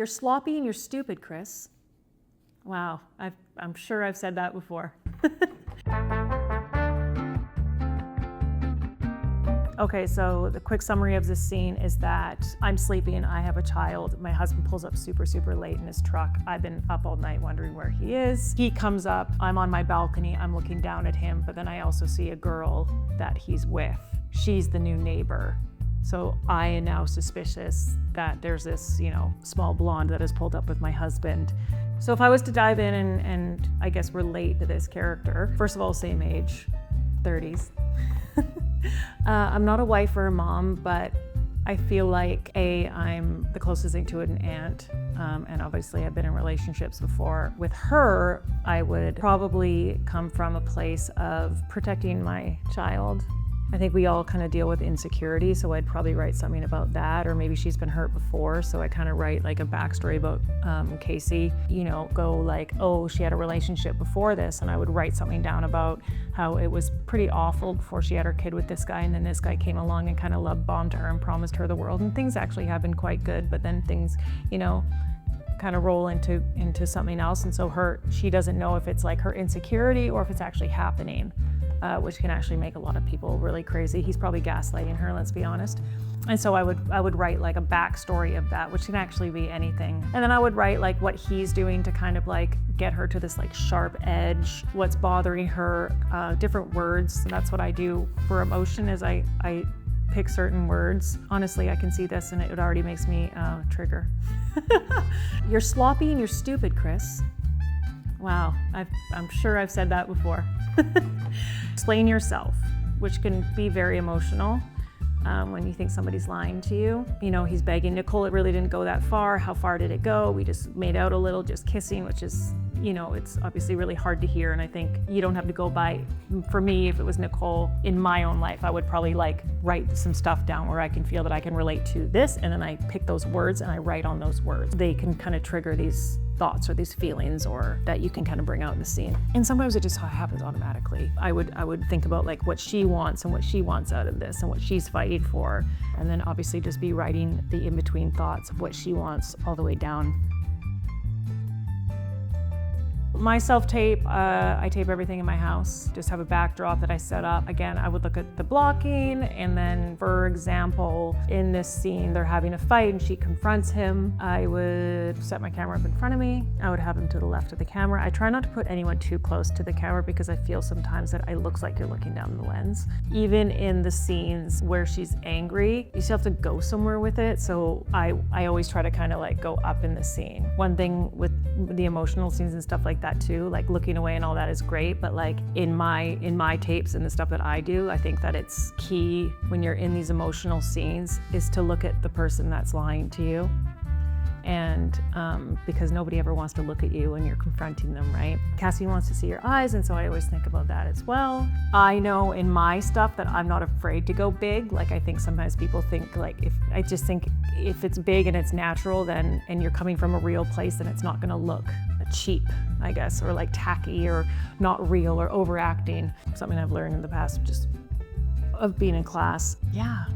You're sloppy and you're stupid, Chris. Wow, I'm sure I've said that before. Okay, so the quick summary of this scene is that I'm sleeping, I have a child, my husband pulls up super, super late in his truck. I've been up all night wondering where he is. He comes up, I'm on my balcony, I'm looking down at him, but then I also see a girl that he's with. She's the new neighbor. So I am now suspicious that there's this, small blonde that has pulled up with my husband. So if I was to dive in and I guess relate to this character, first of all, same age, 30s. I'm not a wife or a mom, but I feel like I'm the closest thing to an aunt, and obviously I've been in relationships before. With her, I would probably come from a place of protecting my child. I think we all kind of deal with insecurity, so I'd probably write something about that, or maybe she's been hurt before, so I kind of write like a backstory about Casey, go like, oh, she had a relationship before this, and I would write something down about how it was pretty awful before she had her kid with this guy, and then this guy came along and kind of love bombed her and promised her the world, and things actually have been quite good, but then things, kind of roll into something else, and so she doesn't know if it's like her insecurity or if it's actually happening. Which can actually make a lot of people really crazy. He's probably gaslighting her, let's be honest. And so I would write like a backstory of that, which can actually be anything. And then I would write like what he's doing to kind of like get her to this like sharp edge, what's bothering her, different words. And that's what I do for emotion is I pick certain words. Honestly, I can see this and it already makes me trigger. You're sloppy and you're stupid, Chris. Wow, I'm sure I've said that before. Explain yourself, which can be very emotional when you think somebody's lying to you. He's begging, Nicole, it really didn't go that far. How far did it go? We just made out a little, just kissing, which is, it's obviously really hard to hear. And I think you don't have to go by, for me, if it was Nicole in my own life, I would probably like write some stuff down where I can feel that I can relate to this. And then I pick those words and I write on those words. They can kind of trigger these thoughts or these feelings or that you can kind of bring out in the scene. And sometimes it just happens automatically. I would think about like what she wants and what she wants out of this and what she's fighting for. And then obviously just be writing the in-between thoughts of what she wants all the way down. My self-tape, I tape everything in my house, just have a backdrop that I set up. Again, I would look at the blocking, and then, for example, in this scene, they're having a fight and she confronts him. I would set my camera up in front of me. I would have him to the left of the camera. I try not to put anyone too close to the camera because I feel sometimes that it looks like you're looking down the lens. Even in the scenes where she's angry, you still have to go somewhere with it, so I always try to kind of like go up in the scene. One thing with the emotional scenes and stuff like that too, like looking away and all that is great, but like in my tapes and the stuff that I do, I think that it's key when you're in these emotional scenes is to look at the person that's lying to you. And because nobody ever wants to look at you when you're confronting them, right? Cassie wants to see your eyes, and so I always think about that as well. I know in my stuff that I'm not afraid to go big. Like I think sometimes people think like if it's big and it's natural, then and you're coming from a real place, then it's not gonna look cheap, I guess, or like tacky or not real or overacting. Something I've learned in the past just of being in class. Yeah,